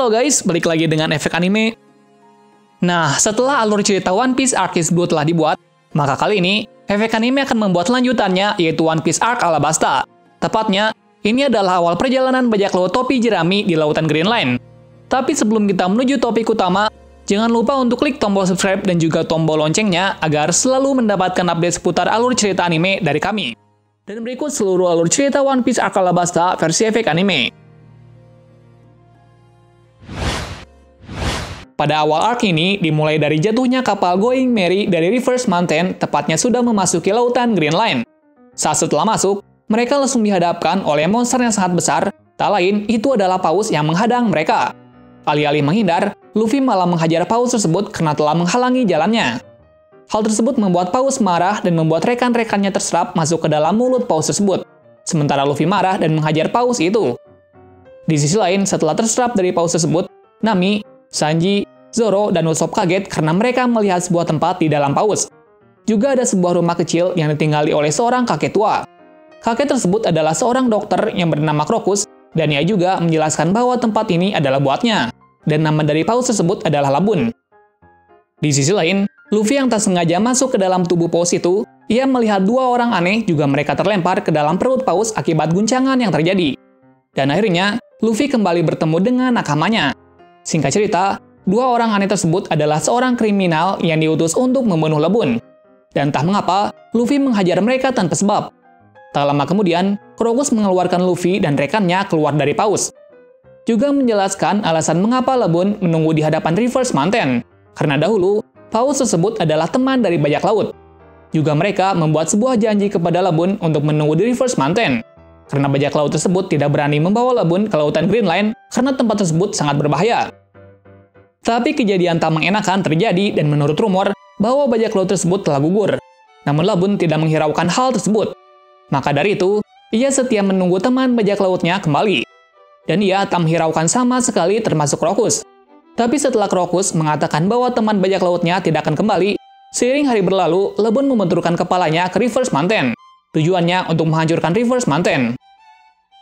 Halo guys, balik lagi dengan Efek Anime. Nah, setelah alur cerita One Piece Arc Is Blue telah dibuat, maka kali ini Efek Anime akan membuat lanjutannya, yaitu One Piece Arc Alabasta. Tepatnya, ini adalah awal perjalanan bajak laut topi jerami di lautan Green Line. Tapi sebelum kita menuju topik utama, jangan lupa untuk klik tombol subscribe dan juga tombol loncengnya agar selalu mendapatkan update seputar alur cerita anime dari kami. Dan berikut seluruh alur cerita One Piece Arc Alabasta versi Efek Anime. Pada awal arc ini, dimulai dari jatuhnya kapal Going Merry dari Reverse Mountain, tepatnya sudah memasuki lautan Green Line. Saat setelah masuk, mereka langsung dihadapkan oleh monster yang sangat besar, tak lain itu adalah paus yang menghadang mereka. Alih-alih menghindar, Luffy malah menghajar paus tersebut karena telah menghalangi jalannya. Hal tersebut membuat paus marah dan membuat rekan-rekannya terserap masuk ke dalam mulut paus tersebut. Sementara Luffy marah dan menghajar paus itu. Di sisi lain, setelah terserap dari paus tersebut, Nami, Sanji, Zoro, dan Usopp kaget karena mereka melihat sebuah tempat di dalam paus. Juga ada sebuah rumah kecil yang ditinggali oleh seorang kakek tua. Kakek tersebut adalah seorang dokter yang bernama Crocus, dan ia juga menjelaskan bahwa tempat ini adalah buatnya, dan nama dari paus tersebut adalah Labun. Di sisi lain, Luffy yang tak sengaja masuk ke dalam tubuh paus itu, ia melihat dua orang aneh juga mereka terlempar ke dalam perut paus akibat guncangan yang terjadi. Dan akhirnya, Luffy kembali bertemu dengan nakamanya. Singkat cerita, dua orang aneh tersebut adalah seorang kriminal yang diutus untuk membunuh Labun. Dan entah mengapa, Luffy menghajar mereka tanpa sebab. Tak lama kemudian, Crocus mengeluarkan Luffy dan rekannya keluar dari paus. Juga menjelaskan alasan mengapa Labun menunggu di hadapan Reverse Mountain. Karena dahulu, paus tersebut adalah teman dari bajak laut. Juga mereka membuat sebuah janji kepada Labun untuk menunggu di Reverse Mountain. Karena bajak laut tersebut tidak berani membawa Labun ke lautan Green Line karena tempat tersebut sangat berbahaya. Tapi kejadian tak mengenakan terjadi dan menurut rumor bahwa bajak laut tersebut telah gugur. Namun Labun tidak menghiraukan hal tersebut. Maka dari itu, ia setia menunggu teman bajak lautnya kembali. Dan ia tak menghiraukan sama sekali termasuk Crocus. Tapi setelah Crocus mengatakan bahwa teman bajak lautnya tidak akan kembali, seiring hari berlalu, Labun membenturkan kepalanya ke Reverse Mountain. Tujuannya untuk menghancurkan Reverse Mountain.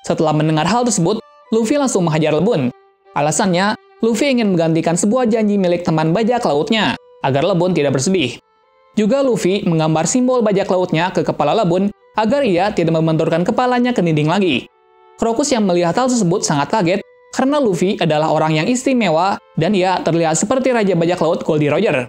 Setelah mendengar hal tersebut, Luffy langsung menghajar Labun. Alasannya, Luffy ingin menggantikan sebuah janji milik teman bajak lautnya, agar Labun tidak bersedih. Juga Luffy menggambar simbol bajak lautnya ke kepala Labun, agar ia tidak membenturkan kepalanya ke dinding lagi. Crocus yang melihat hal tersebut sangat kaget, karena Luffy adalah orang yang istimewa, dan ia terlihat seperti Raja Bajak Laut Goldie Roger.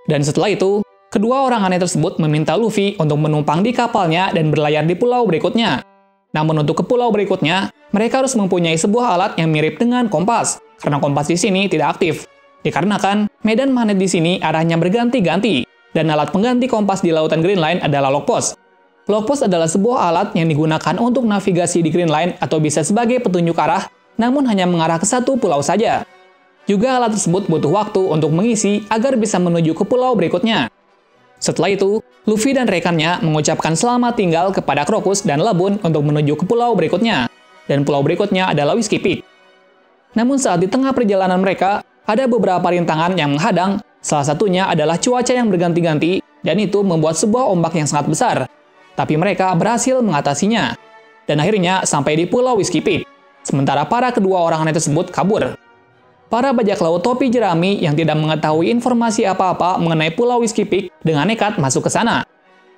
Dan setelah itu, kedua orang aneh tersebut meminta Luffy untuk menumpang di kapalnya dan berlayar di pulau berikutnya. Namun untuk ke pulau berikutnya, mereka harus mempunyai sebuah alat yang mirip dengan kompas, karena kompas di sini tidak aktif. Dikarenakan, medan magnet di sini arahnya berganti-ganti, dan alat pengganti kompas di lautan Green Line adalah logpost. Logpost adalah sebuah alat yang digunakan untuk navigasi di Green Line atau bisa sebagai petunjuk arah, namun hanya mengarah ke satu pulau saja. Juga alat tersebut butuh waktu untuk mengisi agar bisa menuju ke pulau berikutnya. Setelah itu, Luffy dan rekannya mengucapkan selamat tinggal kepada Crocus dan Labun untuk menuju ke pulau berikutnya. Dan pulau berikutnya adalah Whiskey Peak. Namun saat di tengah perjalanan mereka, ada beberapa rintangan yang menghadang, salah satunya adalah cuaca yang berganti-ganti, dan itu membuat sebuah ombak yang sangat besar. Tapi mereka berhasil mengatasinya. Dan akhirnya sampai di pulau Whiskey Peak. Sementara para kedua orang aneh tersebut kabur. Para bajak laut topi jerami yang tidak mengetahui informasi apa-apa mengenai pulau Whiskey Peak dengan nekat masuk ke sana.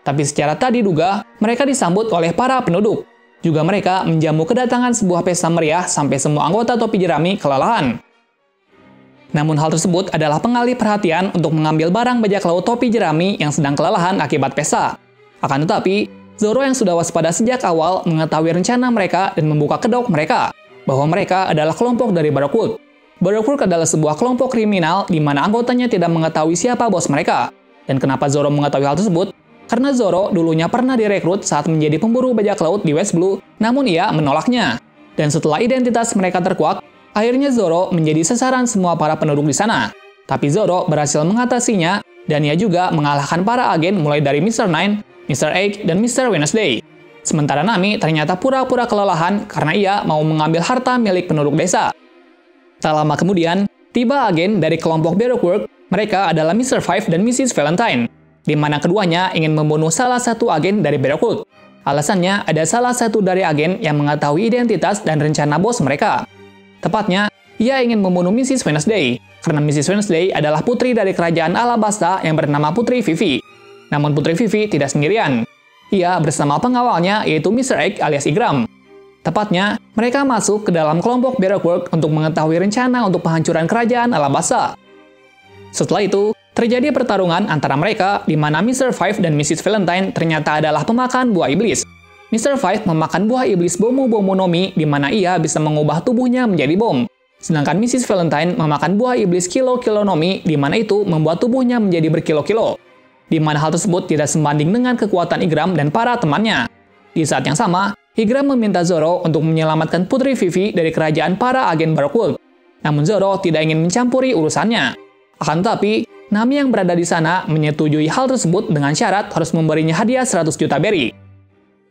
Tapi secara tak diduga, mereka disambut oleh para penduduk. Juga mereka menjamu kedatangan sebuah pesta meriah sampai semua anggota topi jerami kelelahan. Namun hal tersebut adalah pengalih perhatian untuk mengambil barang bajak laut topi jerami yang sedang kelelahan akibat pesta. Akan tetapi, Zoro yang sudah waspada sejak awal mengetahui rencana mereka dan membuka kedok mereka, bahwa mereka adalah kelompok dari Baroque. Baroque adalah sebuah kelompok kriminal di mana anggotanya tidak mengetahui siapa bos mereka. Dan kenapa Zoro mengetahui hal tersebut? Karena Zoro dulunya pernah direkrut saat menjadi pemburu bajak laut di West Blue, namun ia menolaknya. Dan setelah identitas mereka terkuak, akhirnya Zoro menjadi sasaran semua para penduduk di sana. Tapi Zoro berhasil mengatasinya, dan ia juga mengalahkan para agen mulai dari Mr. Nine, Mr. Egg, dan Mr. Wednesday. Sementara Nami ternyata pura-pura kelelahan karena ia mau mengambil harta milik penduduk desa. Tak lama kemudian, tiba agen dari kelompok Baroque. Mereka adalah Mr. Five dan Mrs. Valentine, di mana keduanya ingin membunuh salah satu agen dari Baroque. Alasannya, ada salah satu dari agen yang mengetahui identitas dan rencana bos mereka. Tepatnya, ia ingin membunuh Mrs. Wednesday, karena Mrs. Wednesday adalah putri dari kerajaan Alabasta yang bernama Putri Vivi. Namun Putri Vivi tidak sendirian. Ia bersama pengawalnya yaitu Mr. X alias Igram. Tepatnya, mereka masuk ke dalam kelompok Baroque untuk mengetahui rencana untuk penghancuran kerajaan Alabasta. Setelah itu, terjadi pertarungan antara mereka di mana Mr. Five dan Mrs. Valentine ternyata adalah pemakan buah iblis. Mr. Five memakan buah iblis Bomu Nomi di mana ia bisa mengubah tubuhnya menjadi bom. Sedangkan Mrs. Valentine memakan buah iblis Kilo Nomi di mana itu membuat tubuhnya menjadi berkilo-kilo. Di mana hal tersebut tidak sebanding dengan kekuatan Igram dan para temannya. Di saat yang sama, Igram meminta Zoro untuk menyelamatkan Putri Vivi dari kerajaan para agen Baroque. Namun Zoro tidak ingin mencampuri urusannya. Akan tetapi, Nami yang berada di sana menyetujui hal tersebut dengan syarat harus memberinya hadiah 100 juta berry.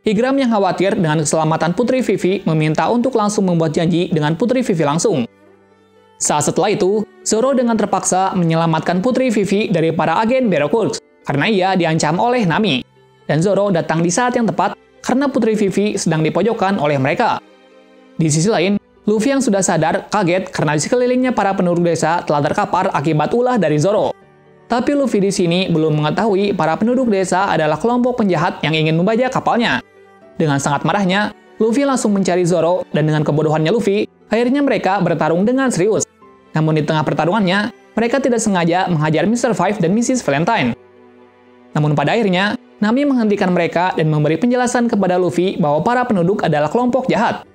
Igram yang khawatir dengan keselamatan Putri Vivi meminta untuk langsung membuat janji dengan Putri Vivi langsung. Saat setelah itu, Zoro dengan terpaksa menyelamatkan Putri Vivi dari para agen Baroque karena ia diancam oleh Nami. Dan Zoro datang di saat yang tepat karena Putri Vivi sedang dipojokkan oleh mereka. Di sisi lain, Luffy yang sudah sadar kaget karena di sekelilingnya para penduduk desa telah terkapar akibat ulah dari Zoro. Tapi Luffy di sini belum mengetahui para penduduk desa adalah kelompok penjahat yang ingin membajak kapalnya. Dengan sangat marahnya, Luffy langsung mencari Zoro dan dengan kebodohannya Luffy, akhirnya mereka bertarung dengan serius. Namun di tengah pertarungannya, mereka tidak sengaja menghajar Mr. Five dan Mrs. Valentine. Namun pada akhirnya, Nami menghentikan mereka dan memberi penjelasan kepada Luffy bahwa para penduduk adalah kelompok jahat.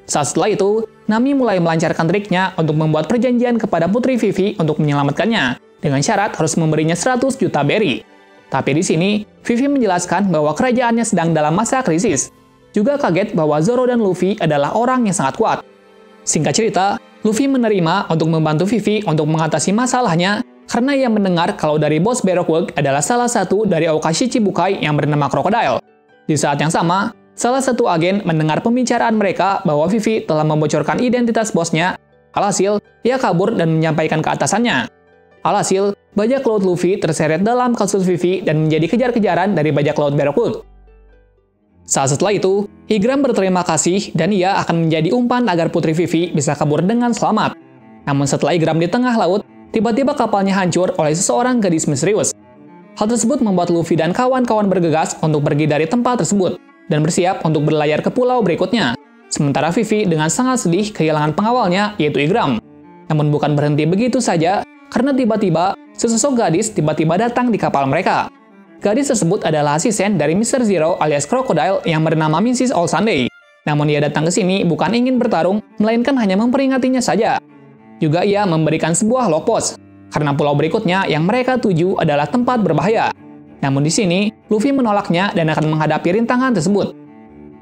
Saat setelah itu, Nami mulai melancarkan triknya untuk membuat perjanjian kepada Putri Vivi untuk menyelamatkannya, dengan syarat harus memberinya 100 juta berry. Tapi di sini, Vivi menjelaskan bahwa kerajaannya sedang dalam masa krisis. Juga kaget bahwa Zoro dan Luffy adalah orang yang sangat kuat. Singkat cerita, Luffy menerima untuk membantu Vivi untuk mengatasi masalahnya karena ia mendengar kalau dari bos Baroque adalah salah satu dari Okashi Chibukai yang bernama Crocodile. Di saat yang sama, salah satu agen mendengar pembicaraan mereka bahwa Vivi telah membocorkan identitas bosnya. Alhasil, ia kabur dan menyampaikan ke atasannya. Alhasil, bajak laut Luffy terseret dalam kasus Vivi dan menjadi kejar-kejaran dari bajak laut Baroque. Saat setelah itu, Igram berterima kasih dan ia akan menjadi umpan agar Putri Vivi bisa kabur dengan selamat. Namun setelah Igram di tengah laut, tiba-tiba kapalnya hancur oleh seseorang gadis misterius. Hal tersebut membuat Luffy dan kawan-kawan bergegas untuk pergi dari tempat tersebut dan bersiap untuk berlayar ke pulau berikutnya. Sementara Vivi dengan sangat sedih kehilangan pengawalnya yaitu Igram. Namun bukan berhenti begitu saja karena tiba-tiba sesosok gadis tiba-tiba datang di kapal mereka. Gadis tersebut adalah asisten dari Mr. Zero alias Crocodile yang bernama Mrs. All Sunday. Namun ia datang ke sini bukan ingin bertarung, melainkan hanya memperingatinya saja. Juga ia memberikan sebuah log post, karena pulau berikutnya yang mereka tuju adalah tempat berbahaya. Namun di sini, Luffy menolaknya dan akan menghadapi rintangan tersebut.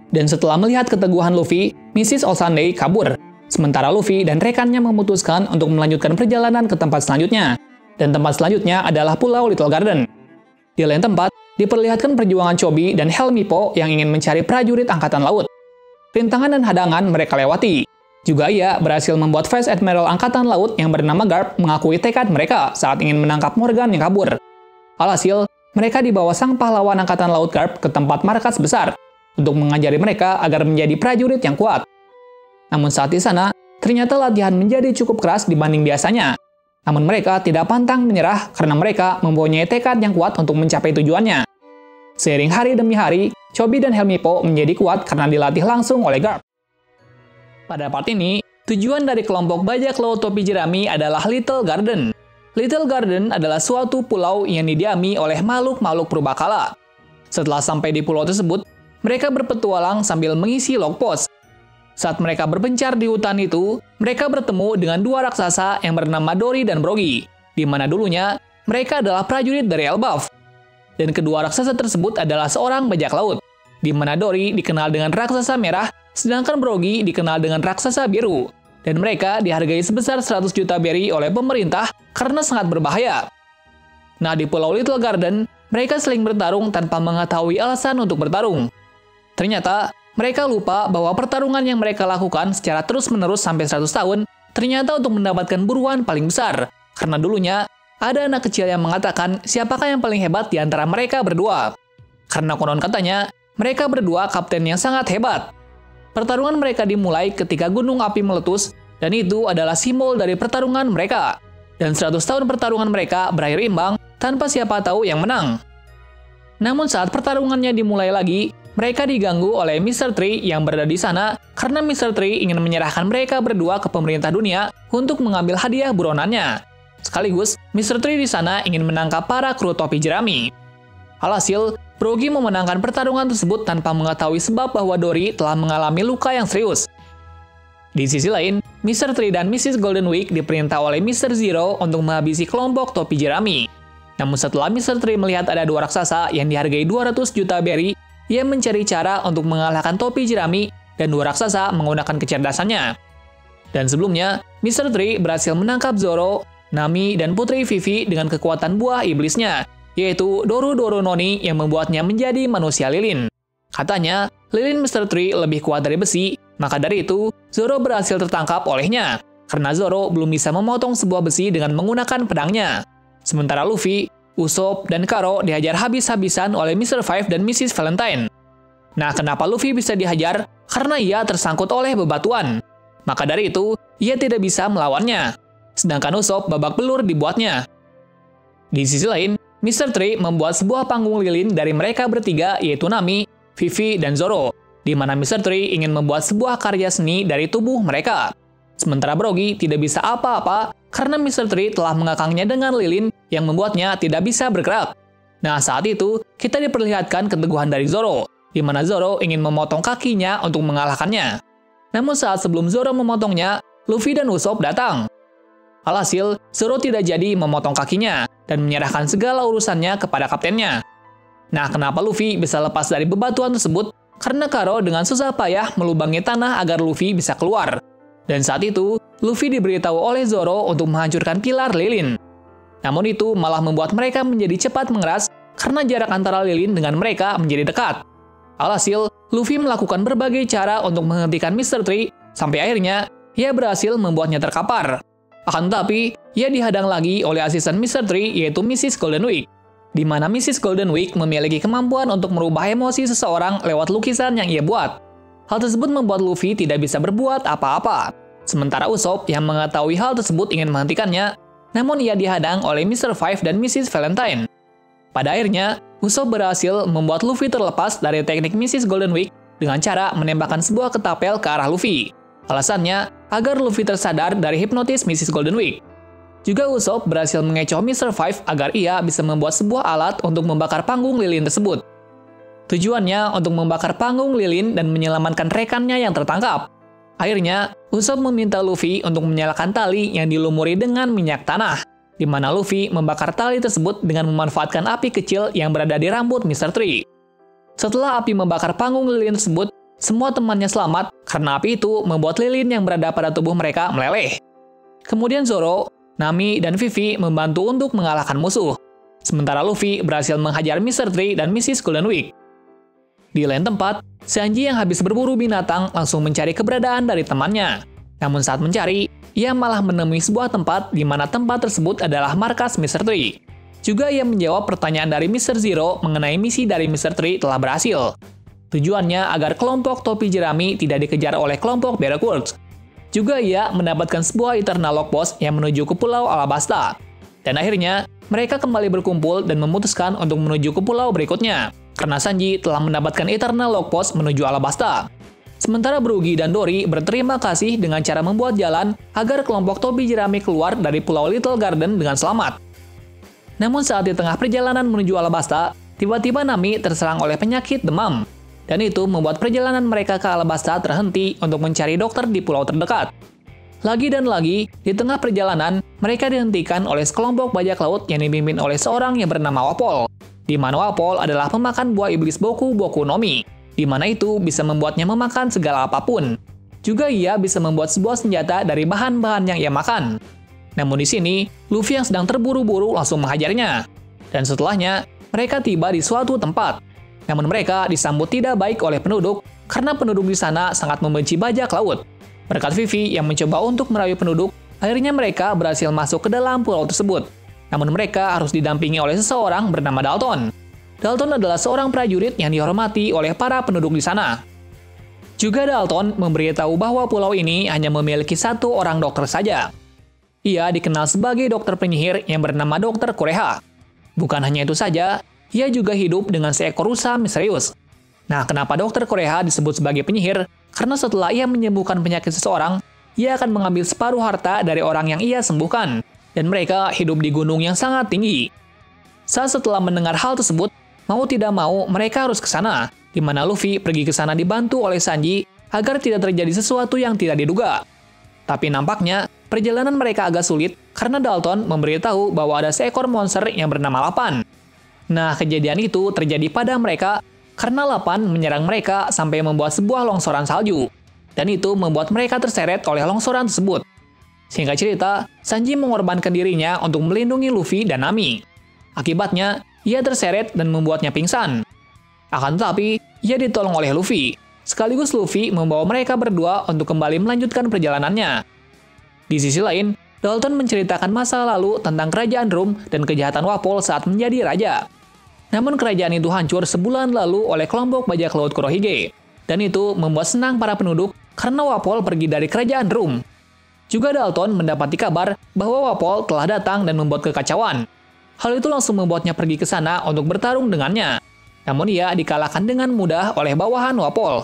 Dan setelah melihat keteguhan Luffy, Mrs. All Sunday kabur. Sementara Luffy dan rekannya memutuskan untuk melanjutkan perjalanan ke tempat selanjutnya. Dan tempat selanjutnya adalah Pulau Little Garden. Di lain tempat, diperlihatkan perjuangan Chobi dan Helmi Po yang ingin mencari prajurit angkatan laut. Rintangan dan hadangan mereka lewati. Juga ia berhasil membuat Vice Admiral Angkatan Laut yang bernama Garp mengakui tekad mereka saat ingin menangkap Morgan yang kabur. Alhasil, mereka dibawa sang pahlawan Angkatan Laut Garp ke tempat markas besar untuk mengajari mereka agar menjadi prajurit yang kuat. Namun saat di sana, ternyata latihan menjadi cukup keras dibanding biasanya. Namun mereka tidak pantang menyerah karena mereka mempunyai tekad yang kuat untuk mencapai tujuannya. Seiring hari demi hari, Chobi dan Helmi Po menjadi kuat karena dilatih langsung oleh Garp. Pada part ini, tujuan dari kelompok bajak laut topi jerami adalah Little Garden. Little Garden adalah suatu pulau yang didiami oleh makhluk-makhluk purbakala. Setelah sampai di pulau tersebut, mereka berpetualang sambil mengisi log post. Saat mereka berpencar di hutan itu, mereka bertemu dengan dua raksasa yang bernama Dory dan Brogy, di mana dulunya mereka adalah prajurit dari Elbaf. Dan kedua raksasa tersebut adalah seorang bajak laut, di mana Dory dikenal dengan raksasa merah, sedangkan Brogy dikenal dengan raksasa biru. Dan mereka dihargai sebesar 100 juta berry oleh pemerintah karena sangat berbahaya. Nah, di Pulau Little Garden, mereka saling bertarung tanpa mengetahui alasan untuk bertarung. Ternyata, mereka lupa bahwa pertarungan yang mereka lakukan secara terus-menerus sampai 100 tahun ternyata untuk mendapatkan buruan paling besar. Karena dulunya, ada anak kecil yang mengatakan siapakah yang paling hebat di antara mereka berdua. Karena konon katanya, mereka berdua kapten yang sangat hebat. Pertarungan mereka dimulai ketika gunung api meletus, Dan itu adalah simbol dari pertarungan mereka. Dan 100 tahun pertarungan mereka berakhir imbang tanpa siapa tahu yang menang. Namun saat pertarungannya dimulai lagi, mereka diganggu oleh Mr. Tree yang berada di sana karena Mr. Tree ingin menyerahkan mereka berdua ke pemerintah dunia untuk mengambil hadiah buronannya. Sekaligus, Mr. Tree di sana ingin menangkap para kru topi jerami. Alhasil, Brogy memenangkan pertarungan tersebut tanpa mengetahui sebab bahwa Dory telah mengalami luka yang serius. Di sisi lain, Mr. Tree dan Mrs. Golden Week diperintah oleh Mr. Zero untuk menghabisi kelompok topi jerami. Namun setelah Mr. Tree melihat ada dua raksasa yang dihargai 200 juta berry, ia mencari cara untuk mengalahkan topi jerami dan dua raksasa menggunakan kecerdasannya. Dan sebelumnya, Mr. Tree berhasil menangkap Zoro, Nami, dan Putri Vivi dengan kekuatan buah iblisnya, yaitu Doru Doru Noni yang membuatnya menjadi manusia lilin. Katanya, lilin Mr. Tree lebih kuat dari besi, maka dari itu, Zoro berhasil tertangkap olehnya, karena Zoro belum bisa memotong sebuah besi dengan menggunakan pedangnya. Sementara Luffy, Usopp, dan Karo dihajar habis-habisan oleh Mr. Five dan Mrs. Valentine. Nah, kenapa Luffy bisa dihajar? Karena ia tersangkut oleh bebatuan. Maka dari itu, ia tidak bisa melawannya. Sedangkan Usopp babak belur dibuatnya. Di sisi lain, Mr. Tree membuat sebuah panggung lilin dari mereka bertiga, yaitu Nami, Vivi, dan Zoro, di mana Mr. Tree ingin membuat sebuah karya seni dari tubuh mereka. Sementara Brogy tidak bisa apa-apa karena Mr. Tree telah mengekangnya dengan lilin yang membuatnya tidak bisa bergerak. Nah, saat itu, kita diperlihatkan keteguhan dari Zoro, di mana Zoro ingin memotong kakinya untuk mengalahkannya. Namun saat sebelum Zoro memotongnya, Luffy dan Usopp datang. Alhasil, Zoro tidak jadi memotong kakinya dan menyerahkan segala urusannya kepada kaptennya. Nah, kenapa Luffy bisa lepas dari bebatuan tersebut? Karena Karo dengan susah payah melubangi tanah agar Luffy bisa keluar. Dan saat itu, Luffy diberitahu oleh Zoro untuk menghancurkan pilar lilin. Namun itu malah membuat mereka menjadi cepat mengeras karena jarak antara lilin dengan mereka menjadi dekat. Alhasil, Luffy melakukan berbagai cara untuk menghentikan Mr. Tree, sampai akhirnya ia berhasil membuatnya terkapar. Akan tetapi, ia dihadang lagi oleh asisten Mr. Tree yaitu Mrs. Golden Week, di mana Mrs. Golden Week memiliki kemampuan untuk merubah emosi seseorang lewat lukisan yang ia buat. Hal tersebut membuat Luffy tidak bisa berbuat apa-apa. Sementara Usopp yang mengetahui hal tersebut ingin menghentikannya, namun ia dihadang oleh Mr. Five dan Mrs. Valentine. Pada akhirnya, Usopp berhasil membuat Luffy terlepas dari teknik Mrs. Golden Week dengan cara menembakkan sebuah ketapel ke arah Luffy. Alasannya, agar Luffy tersadar dari hipnotis Mrs. Golden Week. Juga Usopp berhasil mengecoh Mr. Five agar ia bisa membuat sebuah alat untuk membakar panggung lilin tersebut. Tujuannya untuk membakar panggung lilin dan menyelamatkan rekannya yang tertangkap. Akhirnya, Usopp meminta Luffy untuk menyalakan tali yang dilumuri dengan minyak tanah, di mana Luffy membakar tali tersebut dengan memanfaatkan api kecil yang berada di rambut Mr. Tree. Setelah api membakar panggung lilin tersebut, semua temannya selamat karena api itu membuat lilin yang berada pada tubuh mereka meleleh. Kemudian Zoro, Nami, dan Vivi membantu untuk mengalahkan musuh. Sementara Luffy berhasil menghajar Mr. Tree dan Mrs. Golden Week. Di lain tempat, Sanji yang habis berburu binatang langsung mencari keberadaan dari temannya. Namun saat mencari, ia malah menemui sebuah tempat di mana tempat tersebut adalah markas Mr. Tree. Juga ia menjawab pertanyaan dari Mr. Zero mengenai misi dari Mr. Tree telah berhasil. Tujuannya agar kelompok topi jerami tidak dikejar oleh kelompok Baroque. Juga ia mendapatkan sebuah Eternal Lock Post yang menuju ke Pulau Alabasta. Dan akhirnya, mereka kembali berkumpul dan memutuskan untuk menuju ke pulau berikutnya, karena Sanji telah mendapatkan Eternal Lock Post menuju Alabasta. Sementara Brogy dan Dory berterima kasih dengan cara membuat jalan agar kelompok topi jerami keluar dari Pulau Little Garden dengan selamat. Namun saat di tengah perjalanan menuju Alabasta, tiba-tiba Nami terserang oleh penyakit demam. Dan itu membuat perjalanan mereka ke Alabasta terhenti untuk mencari dokter di pulau terdekat. Lagi dan lagi, di tengah perjalanan, mereka dihentikan oleh sekelompok bajak laut yang dipimpin oleh seorang yang bernama Wapol. Di mana Wapol adalah pemakan buah iblis Boku Boku no Mi, di mana itu bisa membuatnya memakan segala apapun. Juga ia bisa membuat sebuah senjata dari bahan-bahan yang ia makan. Namun di sini, Luffy yang sedang terburu-buru langsung menghajarnya. Dan setelahnya, mereka tiba di suatu tempat. Namun mereka disambut tidak baik oleh penduduk karena penduduk di sana sangat membenci bajak laut. Berkat Vivi yang mencoba untuk merayu penduduk, akhirnya mereka berhasil masuk ke dalam pulau tersebut. Namun mereka harus didampingi oleh seseorang bernama Dalton. Dalton adalah seorang prajurit yang dihormati oleh para penduduk di sana. Juga Dalton memberitahu bahwa pulau ini hanya memiliki satu orang dokter saja. Ia dikenal sebagai dokter penyihir yang bernama Dr. Kureha. Bukan hanya itu saja, ia juga hidup dengan seekor rusa misterius. Nah, kenapa Dr. Kureha disebut sebagai penyihir? Karena setelah ia menyembuhkan penyakit seseorang, ia akan mengambil separuh harta dari orang yang ia sembuhkan. Dan mereka hidup di gunung yang sangat tinggi. Setelah mendengar hal tersebut, mau tidak mau mereka harus ke sana, di mana Luffy pergi ke sana dibantu oleh Sanji agar tidak terjadi sesuatu yang tidak diduga. Tapi nampaknya, perjalanan mereka agak sulit karena Dalton memberitahu bahwa ada seekor monster yang bernama Lapan. Nah, kejadian itu terjadi pada mereka karena Lapan menyerang mereka sampai membuat sebuah longsoran salju. Dan itu membuat mereka terseret oleh longsoran tersebut. Singkat cerita, Sanji mengorbankan dirinya untuk melindungi Luffy dan Nami. Akibatnya, ia terseret dan membuatnya pingsan. Akan tetapi, ia ditolong oleh Luffy. Sekaligus Luffy membawa mereka berdua untuk kembali melanjutkan perjalanannya. Di sisi lain, Dalton menceritakan masa lalu tentang kerajaan Rum dan kejahatan Wapol saat menjadi raja. Namun kerajaan itu hancur sebulan lalu oleh kelompok bajak laut Kurohige. Dan itu membuat senang para penduduk karena Wapol pergi dari kerajaan Rum. Juga Dalton mendapati kabar bahwa Wapol telah datang dan membuat kekacauan. Hal itu langsung membuatnya pergi ke sana untuk bertarung dengannya. Namun ia dikalahkan dengan mudah oleh bawahan Wapol.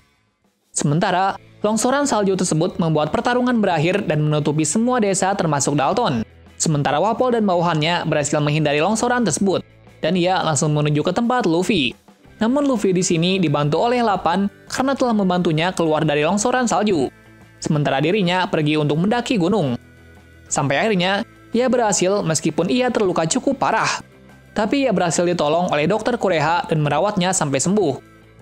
Sementara, longsoran salju tersebut membuat pertarungan berakhir dan menutupi semua desa termasuk Dalton. Sementara Wapol dan bawahannya berhasil menghindari longsoran tersebut. Dan ia langsung menuju ke tempat Luffy. Namun Luffy di sini dibantu oleh Lapan karena telah membantunya keluar dari longsoran salju. Sementara dirinya pergi untuk mendaki gunung. Sampai akhirnya, ia berhasil meskipun ia terluka cukup parah. Tapi ia berhasil ditolong oleh Dr. Kureha dan merawatnya sampai sembuh.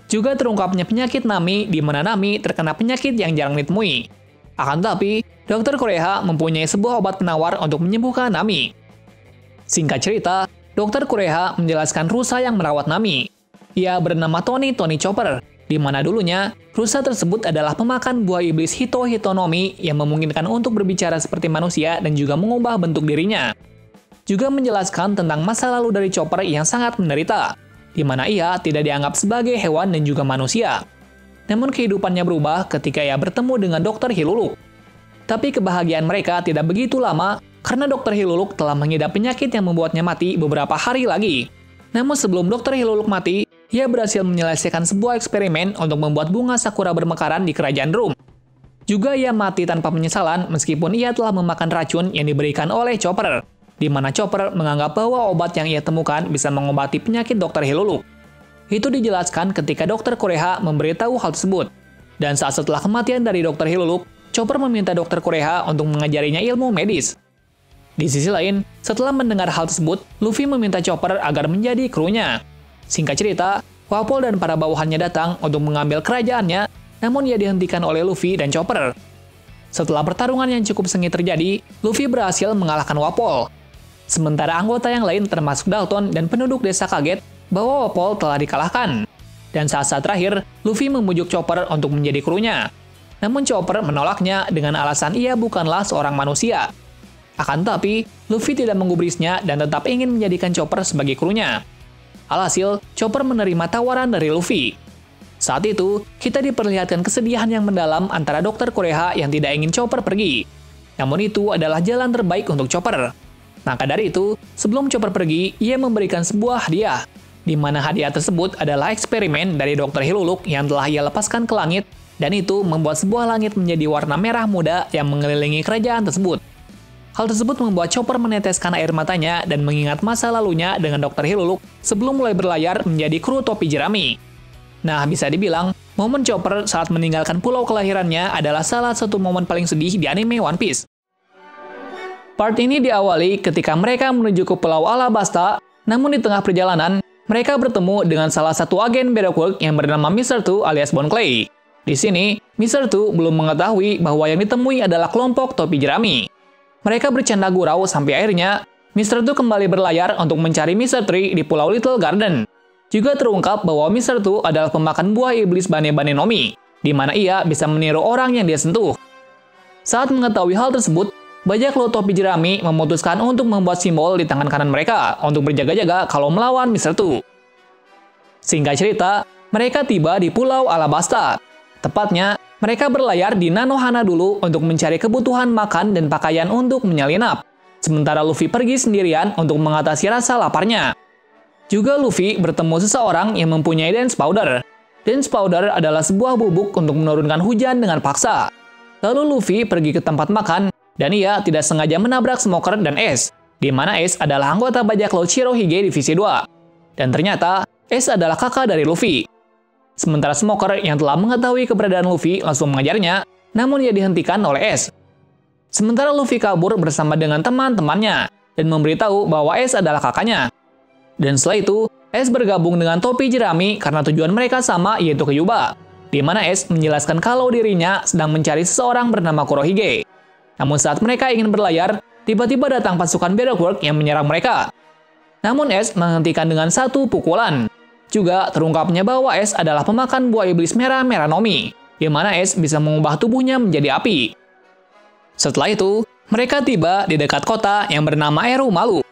Juga terungkapnya penyakit Nami di mana Nami terkena penyakit yang jarang ditemui. Akan tetapi, Dr. Kureha mempunyai sebuah obat penawar untuk menyembuhkan Nami. Singkat cerita, Dr. Kureha menjelaskan rusa yang merawat Nami. Ia bernama Tony Chopper, di mana dulunya rusa tersebut adalah pemakan buah iblis Hitonomi yang memungkinkan untuk berbicara seperti manusia dan juga mengubah bentuk dirinya. Juga menjelaskan tentang masa lalu dari Chopper yang sangat menderita, di mana ia tidak dianggap sebagai hewan dan juga manusia. Namun kehidupannya berubah ketika ia bertemu dengan Dr. Hiluluk. Tapi kebahagiaan mereka tidak begitu lama karena Dr. Hiluluk telah mengidap penyakit yang membuatnya mati beberapa hari lagi. Namun sebelum Dr. Hiluluk mati, ia berhasil menyelesaikan sebuah eksperimen untuk membuat bunga sakura bermekaran di kerajaan Rum. Juga ia mati tanpa penyesalan meskipun ia telah memakan racun yang diberikan oleh Chopper, di mana Chopper menganggap bahwa obat yang ia temukan bisa mengobati penyakit Dr. Hiluluk. Itu dijelaskan ketika Dr. Kureha memberitahu hal tersebut. Dan saat setelah kematian dari Dr. Hiluluk, Chopper meminta Dr. Kureha untuk mengajarinya ilmu medis. Di sisi lain, setelah mendengar hal tersebut, Luffy meminta Chopper agar menjadi krunya. Singkat cerita, Wapol dan para bawahannya datang untuk mengambil kerajaannya, namun ia dihentikan oleh Luffy dan Chopper. Setelah pertarungan yang cukup sengit terjadi, Luffy berhasil mengalahkan Wapol. Sementara anggota yang lain termasuk Dalton dan penduduk desa kaget bahwa Wapol telah dikalahkan. Dan saat-saat terakhir, Luffy membujuk Chopper untuk menjadi krunya. Namun Chopper menolaknya dengan alasan ia bukanlah seorang manusia. Akan tetapi, Luffy tidak menggubrisnya dan tetap ingin menjadikan Chopper sebagai krunya. Alhasil, Chopper menerima tawaran dari Luffy. Saat itu, kita diperlihatkan kesedihan yang mendalam antara Dr. Kureha yang tidak ingin Chopper pergi. Namun itu adalah jalan terbaik untuk Chopper. Maka dari itu, sebelum Chopper pergi, ia memberikan sebuah hadiah, di mana hadiah tersebut adalah eksperimen dari Dr. Hiluluk yang telah ia lepaskan ke langit, dan itu membuat sebuah langit menjadi warna merah muda yang mengelilingi kerajaan tersebut. Hal tersebut membuat Chopper meneteskan air matanya dan mengingat masa lalunya dengan Dr. Hiluluk sebelum mulai berlayar menjadi kru topi jerami. Nah, bisa dibilang, momen Chopper saat meninggalkan pulau kelahirannya adalah salah satu momen paling sedih di anime One Piece. Part ini diawali ketika mereka menuju ke Pulau Alabasta, namun di tengah perjalanan, mereka bertemu dengan salah satu agen Baroque yang bernama Mr. Two alias Bon Clay. Di sini, Mr. Two belum mengetahui bahwa yang ditemui adalah kelompok topi jerami. Mereka bercanda gurau sampai akhirnya, Mr. Two kembali berlayar untuk mencari Mr. Three di Pulau Little Garden. Juga terungkap bahwa Mr. Two adalah pemakan buah iblis Bane Nomi, di mana ia bisa meniru orang yang dia sentuh. Saat mengetahui hal tersebut, bajak laut topi jerami memutuskan untuk membuat simbol di tangan kanan mereka untuk berjaga-jaga kalau melawan Mr. Two. Singkat cerita, mereka tiba di Pulau Alabasta. Tepatnya, mereka berlayar di Nanohana dulu untuk mencari kebutuhan makan dan pakaian untuk menyelinap. Sementara Luffy pergi sendirian untuk mengatasi rasa laparnya. Juga Luffy bertemu seseorang yang mempunyai Dance Powder. Dance Powder adalah sebuah bubuk untuk menurunkan hujan dengan paksa. Lalu Luffy pergi ke tempat makan, dan ia tidak sengaja menabrak Smoker dan Ace, di mana Ace adalah anggota bajak laut Shirohige Divisi 2. Dan ternyata, Ace adalah kakak dari Luffy. Sementara Smoker yang telah mengetahui keberadaan Luffy langsung mengejarnya, namun ia dihentikan oleh Ace. Sementara Luffy kabur bersama dengan teman-temannya, dan memberitahu bahwa Ace adalah kakaknya. Dan setelah itu, Ace bergabung dengan topi jerami karena tujuan mereka sama yaitu ke Yuba, di mana Ace menjelaskan kalau dirinya sedang mencari seseorang bernama Kurohige. Namun saat mereka ingin berlayar, tiba-tiba datang pasukan Baroqueworks yang menyerang mereka. Namun Ace menghentikan dengan satu pukulan. Juga terungkapnya bahwa Ace adalah pemakan buah iblis merah Meranomi, di mana Ace bisa mengubah tubuhnya menjadi api. Setelah itu, mereka tiba di dekat kota yang bernama Erumalu.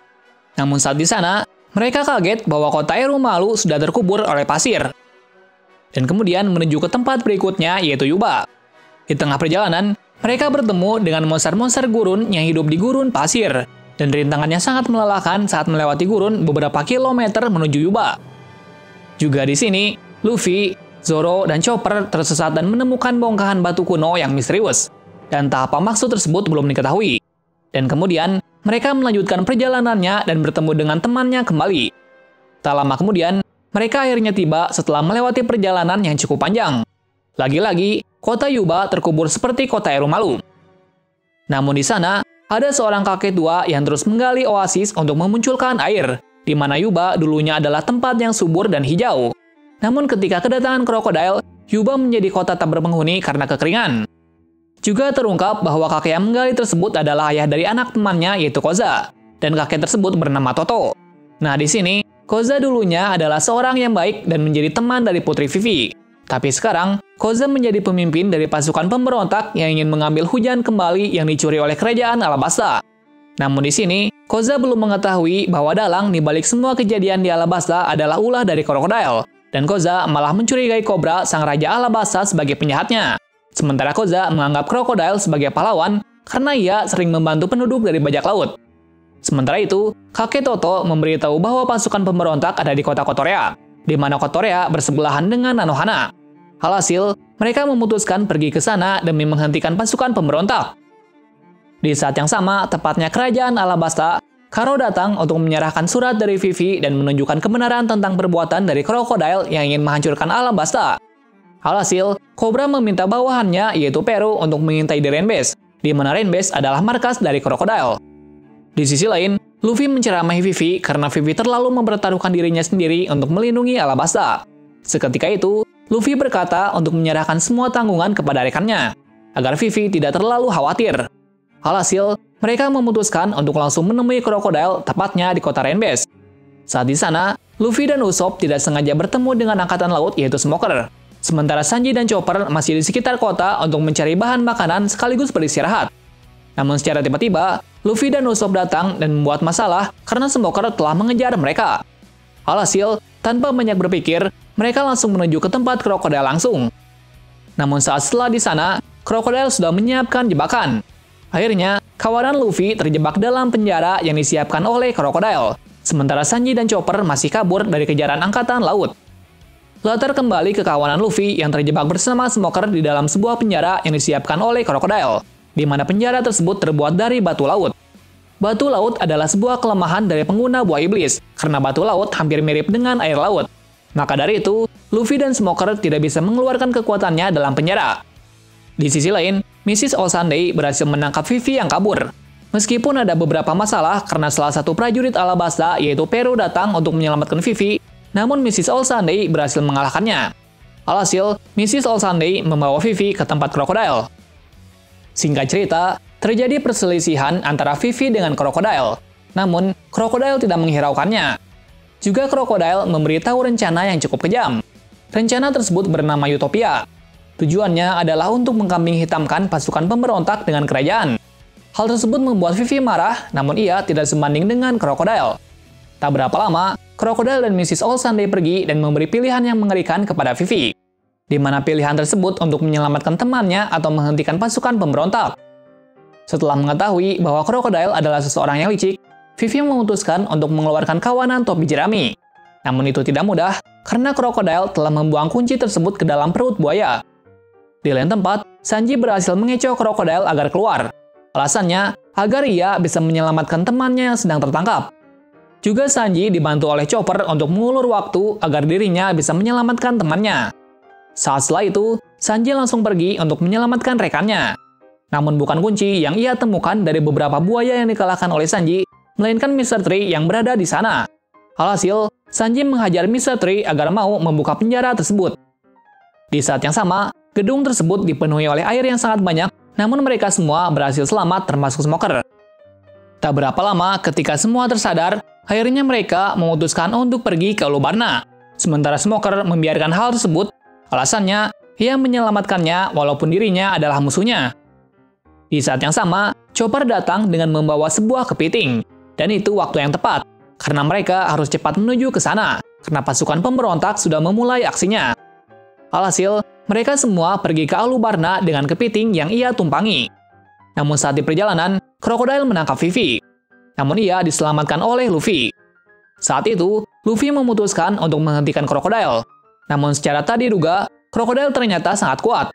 Namun saat di sana, mereka kaget bahwa kota Erumalu sudah terkubur oleh pasir. Dan kemudian menuju ke tempat berikutnya yaitu Yuba. Di tengah perjalanan, mereka bertemu dengan monster-monster gurun yang hidup di gurun pasir. Dan rintangannya sangat melelahkan saat melewati gurun beberapa kilometer menuju Yuba. Juga di sini, Luffy, Zoro, dan Chopper tersesat dan menemukan bongkahan batu kuno yang misterius. Dan entah apa maksud tersebut belum diketahui. Dan kemudian, mereka melanjutkan perjalanannya dan bertemu dengan temannya kembali. Tak lama kemudian, mereka akhirnya tiba setelah melewati perjalanan yang cukup panjang. Lagi-lagi, kota Yuba terkubur seperti kota Erumalu. Namun di sana, ada seorang kakek tua yang terus menggali oasis untuk memunculkan air, di mana Yuba dulunya adalah tempat yang subur dan hijau. Namun ketika kedatangan krokodil, Yuba menjadi kota tak berpenghuni karena kekeringan. Juga terungkap bahwa kakek yang menggali tersebut adalah ayah dari anak temannya yaitu Koza, dan kakek tersebut bernama Toto. Nah di sini, Koza dulunya adalah seorang yang baik dan menjadi teman dari Putri Vivi. Tapi sekarang, Koza menjadi pemimpin dari pasukan pemberontak yang ingin mengambil hujan kembali yang dicuri oleh kerajaan Alabasta. Namun di sini, Koza belum mengetahui bahwa dalang di balik semua kejadian di Alabasta adalah ulah dari krokodil, dan Koza malah mencurigai Cobra sang raja Alabasta sebagai penjahatnya. Sementara Koza menganggap krokodil sebagai pahlawan karena ia sering membantu penduduk dari bajak laut. Sementara itu, kakek Toto memberitahu bahwa pasukan pemberontak ada di kota Kotorea, di mana Kotorea bersebelahan dengan Nanohana. Alhasil, mereka memutuskan pergi ke sana demi menghentikan pasukan pemberontak. Di saat yang sama, tepatnya kerajaan Alabasta, Karo datang untuk menyerahkan surat dari Vivi dan menunjukkan kebenaran tentang perbuatan dari krokodil yang ingin menghancurkan Alabasta. Alhasil, Cobra meminta bawahannya yaitu Peru untuk mengintai di Rainbase, di mana Rainbase adalah markas dari krokodil. Di sisi lain, Luffy menceramahi Vivi karena Vivi terlalu mempertaruhkan dirinya sendiri untuk melindungi Alabasta. Seketika itu, Luffy berkata untuk menyerahkan semua tanggungan kepada rekannya, agar Vivi tidak terlalu khawatir. Alhasil, mereka memutuskan untuk langsung menemui krokodil tepatnya di kota Rainbase. Saat di sana, Luffy dan Usopp tidak sengaja bertemu dengan angkatan laut yaitu Smoker. Sementara Sanji dan Chopper masih di sekitar kota untuk mencari bahan makanan sekaligus beristirahat. Namun secara tiba-tiba, Luffy dan Usopp datang dan membuat masalah karena Smoker telah mengejar mereka. Alhasil, tanpa banyak berpikir, mereka langsung menuju ke tempat krokodil langsung. Namun saat setelah di sana, krokodil sudah menyiapkan jebakan. Akhirnya, kawanan Luffy terjebak dalam penjara yang disiapkan oleh krokodil. Sementara Sanji dan Chopper masih kabur dari kejaran angkatan laut. Latar kembali ke kawanan Luffy yang terjebak bersama Smoker di dalam sebuah penjara yang disiapkan oleh krokodil, di mana penjara tersebut terbuat dari batu laut. Batu laut adalah sebuah kelemahan dari pengguna buah iblis, karena batu laut hampir mirip dengan air laut. Maka dari itu, Luffy dan Smoker tidak bisa mengeluarkan kekuatannya dalam penjara. Di sisi lain, Mrs. All Sunday berhasil menangkap Vivi yang kabur. Meskipun ada beberapa masalah karena salah satu prajurit Alabasta yaitu Peru datang untuk menyelamatkan Vivi, namun Mrs. All Sunday berhasil mengalahkannya. Alhasil, Mrs. All Sunday membawa Vivi ke tempat krokodil. Singkat cerita, terjadi perselisihan antara Vivi dengan krokodil. Namun, krokodil tidak menghiraukannya. Juga krokodil memberitahu rencana yang cukup kejam. Rencana tersebut bernama Utopia. Tujuannya adalah untuk mengkambing hitamkan pasukan pemberontak dengan kerajaan. Hal tersebut membuat Vivi marah, namun ia tidak sebanding dengan krokodil. Tak berapa lama, krokodil dan Mrs. All Sunday pergi dan memberi pilihan yang mengerikan kepada Vivi. di mana pilihan tersebut untuk menyelamatkan temannya atau menghentikan pasukan pemberontak. Setelah mengetahui bahwa Crocodile adalah seseorang yang licik, Vivi memutuskan untuk mengeluarkan kawanan topi jerami. Namun itu tidak mudah, karena Crocodile telah membuang kunci tersebut ke dalam perut buaya. Di lain tempat, Sanji berhasil mengecoh Crocodile agar keluar. Alasannya, agar ia bisa menyelamatkan temannya yang sedang tertangkap. Juga Sanji dibantu oleh Chopper untuk mengulur waktu agar dirinya bisa menyelamatkan temannya. Saat setelah itu, Sanji langsung pergi untuk menyelamatkan rekannya. Namun bukan kunci yang ia temukan dari beberapa buaya yang dikalahkan oleh Sanji, melainkan Mr. Tree yang berada di sana. Alhasil, Sanji menghajar Mr. Tree agar mau membuka penjara tersebut. Di saat yang sama, gedung tersebut dipenuhi oleh air yang sangat banyak, namun mereka semua berhasil selamat termasuk Smoker. Tak berapa lama ketika semua tersadar, akhirnya mereka memutuskan untuk pergi ke Ulubarna. Sementara Smoker membiarkan hal tersebut, alasannya ia menyelamatkannya walaupun dirinya adalah musuhnya. Di saat yang sama, Chopper datang dengan membawa sebuah kepiting, dan itu waktu yang tepat, karena mereka harus cepat menuju ke sana, karena pasukan pemberontak sudah memulai aksinya. Alhasil, mereka semua pergi ke Ulubarna dengan kepiting yang ia tumpangi. Namun saat di perjalanan, Crocodile menangkap Vivi. Namun ia diselamatkan oleh Luffy. Saat itu, Luffy memutuskan untuk menghentikan Crocodile. Namun secara tak diduga, Crocodile ternyata sangat kuat.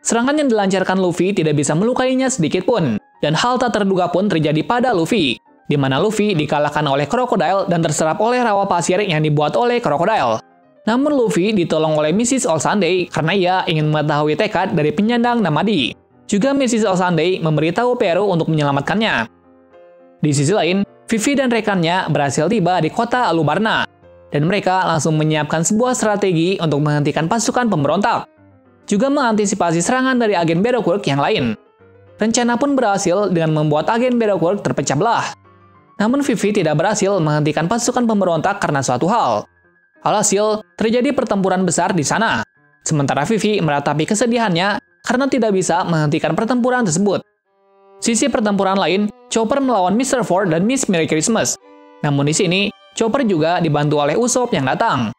Serangan yang dilancarkan Luffy tidak bisa melukainya sedikit pun, dan hal tak terduga pun terjadi pada Luffy, di mana Luffy dikalahkan oleh Crocodile dan terserap oleh rawa pasir yang dibuat oleh Crocodile. Namun Luffy ditolong oleh Mrs. All Sunday karena ia ingin mengetahui tekad dari penyandang Namadi. Juga Mrs. All Sunday memberitahu Peru untuk menyelamatkannya. Di sisi lain, Vivi dan rekannya berhasil tiba di kota Ulubarna, dan mereka langsung menyiapkan sebuah strategi untuk menghentikan pasukan pemberontak. Juga mengantisipasi serangan dari agen Baroquirk yang lain. Rencana pun berhasil dengan membuat agen Baroquirk terpecah belah. Namun Vivi tidak berhasil menghentikan pasukan pemberontak karena suatu hal. Alhasil, terjadi pertempuran besar di sana. Sementara Vivi meratapi kesedihannya karena tidak bisa menghentikan pertempuran tersebut. Sisi pertempuran lain, Chopper melawan Mr. Ford dan Miss Merry Christmas. Namun di sini, Chopper juga dibantu oleh Usopp yang datang.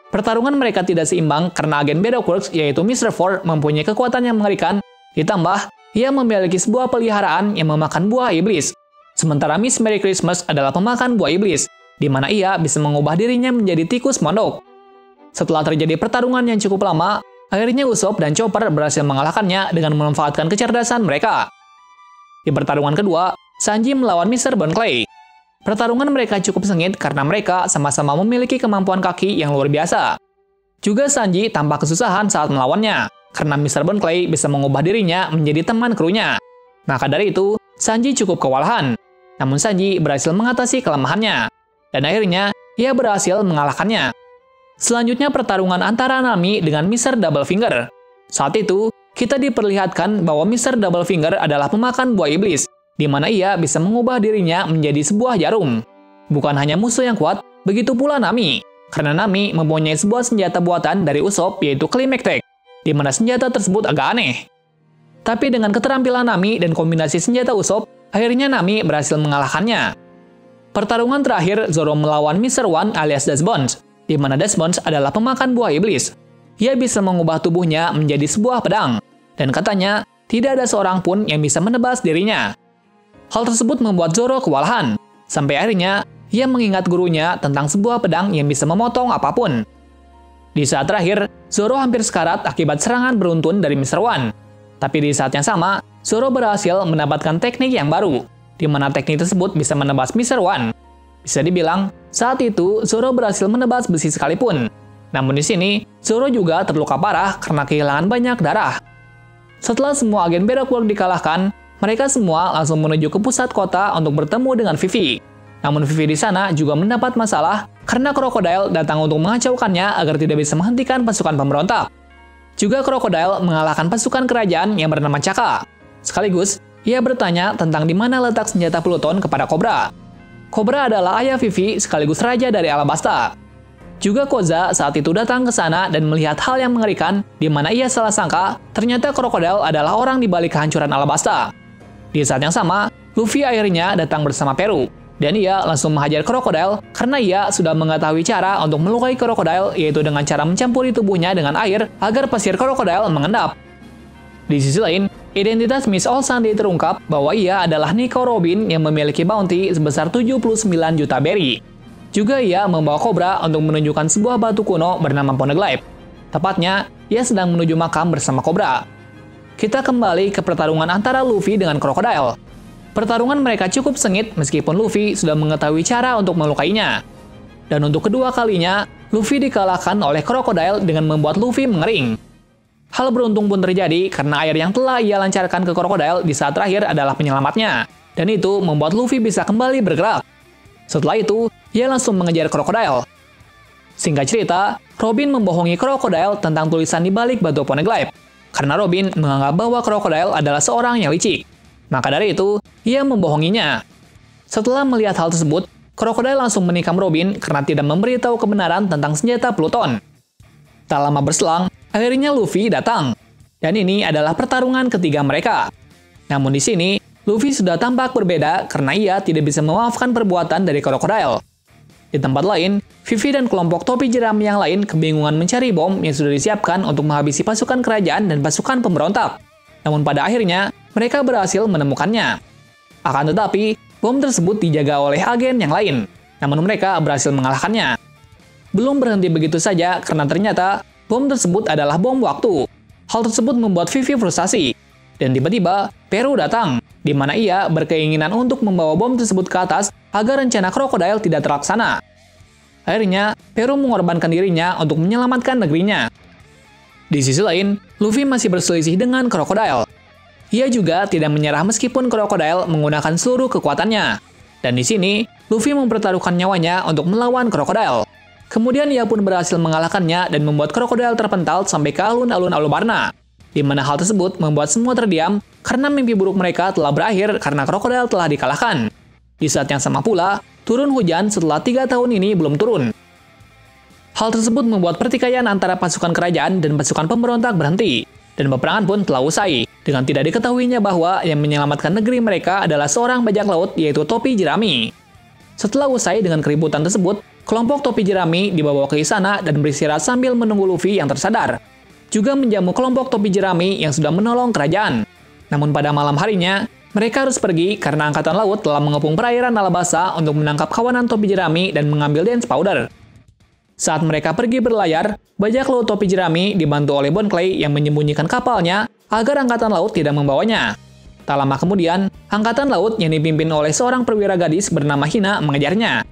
Pertarungan mereka tidak seimbang karena agen Baroquirk yaitu Mr. Ford mempunyai kekuatan yang mengerikan, ditambah ia memiliki sebuah peliharaan yang memakan buah iblis. Sementara Miss Merry Christmas adalah pemakan buah iblis, di mana ia bisa mengubah dirinya menjadi tikus mondok. Setelah terjadi pertarungan yang cukup lama, akhirnya Usopp dan Chopper berhasil mengalahkannya dengan memanfaatkan kecerdasan mereka. Di pertarungan kedua, Sanji melawan Mr. Bon Clay. Pertarungan mereka cukup sengit karena mereka sama-sama memiliki kemampuan kaki yang luar biasa. Juga Sanji tampak kesusahan saat melawannya, karena Mr. Bon Clay bisa mengubah dirinya menjadi teman krunya. Maka dari itu, Sanji cukup kewalahan. Namun Sanji berhasil mengatasi kelemahannya. Dan akhirnya, ia berhasil mengalahkannya. Selanjutnya pertarungan antara Nami dengan Mr. Double Finger. Saat itu, kita diperlihatkan bahwa Mr. Double Finger adalah pemakan buah iblis, di mana ia bisa mengubah dirinya menjadi sebuah jarum. Bukan hanya musuh yang kuat, begitu pula Nami. Karena Nami mempunyai sebuah senjata buatan dari Usopp yaitu Climactic, di mana senjata tersebut agak aneh. Tapi dengan keterampilan Nami dan kombinasi senjata Usopp, akhirnya Nami berhasil mengalahkannya. Pertarungan terakhir, Zoro melawan Mr. One alias Dustbones, di mana Dustbones adalah pemakan buah iblis. Ia bisa mengubah tubuhnya menjadi sebuah pedang, dan katanya tidak ada seorang pun yang bisa menebas dirinya. Hal tersebut membuat Zoro kewalahan, sampai akhirnya ia mengingat gurunya tentang sebuah pedang yang bisa memotong apapun. Di saat terakhir, Zoro hampir sekarat akibat serangan beruntun dari Mr. One. Tapi di saat yang sama, Zoro berhasil mendapatkan teknik yang baru, di mana teknik tersebut bisa menebas Mr. One. Bisa dibilang, saat itu Zoro berhasil menebas besi sekalipun. Namun di sini, Zoro juga terluka parah karena kehilangan banyak darah. Setelah semua agen Baroquirk dikalahkan, mereka semua langsung menuju ke pusat kota untuk bertemu dengan Vivi. Namun Vivi di sana juga mendapat masalah karena Crocodile datang untuk mengacaukannya agar tidak bisa menghentikan pasukan pemberontak. Juga Crocodile mengalahkan pasukan kerajaan yang bernama Chaka. Sekaligus, ia bertanya tentang di mana letak senjata Pluton kepada Cobra. Cobra adalah ayah Vivi sekaligus raja dari Alabasta. Juga Koza saat itu datang ke sana dan melihat hal yang mengerikan, di mana ia salah sangka ternyata Crocodile adalah orang di balik kehancuran Alabasta. Di saat yang sama, Luffy akhirnya datang bersama Peru, Dan ia langsung menghajar Crocodile karena ia sudah mengetahui cara untuk melukai Crocodile, yaitu dengan cara mencampuri tubuhnya dengan air agar pasir Crocodile mengendap. Di sisi lain, identitas Miss All Sunday terungkap bahwa ia adalah Nico Robin yang memiliki bounty sebesar 79 juta berry. Juga ia membawa Cobra untuk menunjukkan sebuah batu kuno bernama Poneglyph. Tepatnya, ia sedang menuju makam bersama Cobra. Kita kembali ke pertarungan antara Luffy dengan Crocodile. Pertarungan mereka cukup sengit meskipun Luffy sudah mengetahui cara untuk melukainya. Dan untuk kedua kalinya, Luffy dikalahkan oleh Crocodile dengan membuat Luffy mengering. Hal beruntung pun terjadi karena air yang telah ia lancarkan ke Crocodile di saat terakhir adalah penyelamatnya. Dan itu membuat Luffy bisa kembali bergerak. Setelah itu, ia langsung mengejar Crocodile. Singkat cerita, Robin membohongi Crocodile tentang tulisan di balik batu Poneglyph. Karena Robin menganggap bahwa Crocodile adalah seorang yang licik. Maka dari itu, ia membohonginya. Setelah melihat hal tersebut, Crocodile langsung menikam Robin karena tidak memberitahu kebenaran tentang senjata Pluton. Tak lama berselang, akhirnya Luffy datang. Dan ini adalah pertarungan ketiga mereka. Namun di sini, Luffy sudah tampak berbeda karena ia tidak bisa memaafkan perbuatan dari Crocodile. Di tempat lain, Vivi dan kelompok topi jerami yang lain kebingungan mencari bom yang sudah disiapkan untuk menghabisi pasukan kerajaan dan pasukan pemberontak. Namun pada akhirnya, mereka berhasil menemukannya. Akan tetapi, bom tersebut dijaga oleh agen yang lain. Namun mereka berhasil mengalahkannya. Belum berhenti begitu saja karena ternyata bom tersebut adalah bom waktu. Hal tersebut membuat Vivi frustasi. Dan tiba-tiba, Peru datang, di mana ia berkeinginan untuk membawa bom tersebut ke atas agar rencana Crocodile tidak terlaksana. Akhirnya, Peru mengorbankan dirinya untuk menyelamatkan negerinya. Di sisi lain, Luffy masih berselisih dengan Crocodile. Ia juga tidak menyerah meskipun Crocodile menggunakan seluruh kekuatannya. Dan di sini, Luffy mempertaruhkan nyawanya untuk melawan Crocodile. Kemudian ia pun berhasil mengalahkannya dan membuat Crocodile terpental sampai ke alun-alun Alubarna. Di mana hal tersebut membuat semua terdiam karena mimpi buruk mereka telah berakhir karena Crocodile telah dikalahkan. Di saat yang sama pula, turun hujan setelah 3 tahun ini belum turun. Hal tersebut membuat pertikaian antara pasukan kerajaan dan pasukan pemberontak berhenti, dan peperangan pun telah usai, dengan tidak diketahuinya bahwa yang menyelamatkan negeri mereka adalah seorang bajak laut yaitu Topi Jerami. Setelah usai dengan keributan tersebut, kelompok Topi Jerami dibawa ke istana dan beristirahat sambil menunggu Luffy yang tersadar. Juga menjamu kelompok Topi Jerami yang sudah menolong kerajaan. Namun pada malam harinya, mereka harus pergi karena Angkatan Laut telah mengepung perairan Alabasta untuk menangkap kawanan Topi Jerami dan mengambil dance powder. Saat mereka pergi berlayar, bajak laut Topi Jerami dibantu oleh Bon Clay yang menyembunyikan kapalnya agar Angkatan Laut tidak membawanya. Tak lama kemudian, Angkatan Laut yang dipimpin oleh seorang perwira gadis bernama Hina mengejarnya.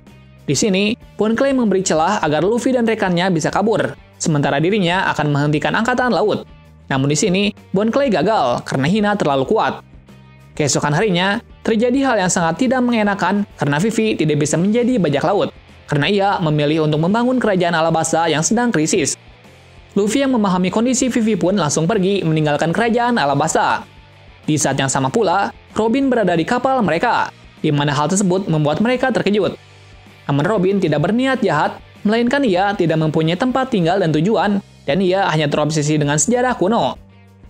Di sini, Bon Clay memberi celah agar Luffy dan rekannya bisa kabur, sementara dirinya akan menghentikan Angkatan Laut. Namun di sini, Bon Clay gagal karena Hina terlalu kuat. Keesokan harinya, terjadi hal yang sangat tidak mengenakan karena Vivi tidak bisa menjadi bajak laut. Karena ia memilih untuk membangun kerajaan Alabasta yang sedang krisis. Luffy yang memahami kondisi Vivi pun langsung pergi meninggalkan kerajaan Alabasta. Di saat yang sama pula, Robin berada di kapal mereka, di mana hal tersebut membuat mereka terkejut. Namun Robin tidak berniat jahat, melainkan ia tidak mempunyai tempat tinggal dan tujuan, dan ia hanya terobsesi dengan sejarah kuno.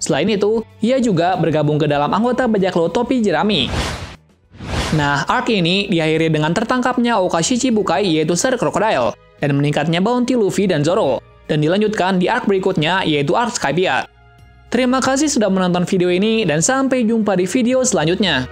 Selain itu, ia juga bergabung ke dalam anggota bajak laut Topi Jerami. Nah, arc ini diakhiri dengan tertangkapnya Okashi Chibukai yaitu Sir Crocodile, dan meningkatnya bounty Luffy dan Zoro, dan dilanjutkan di arc berikutnya yaitu arc Skypiea. Terima kasih sudah menonton video ini, dan sampai jumpa di video selanjutnya.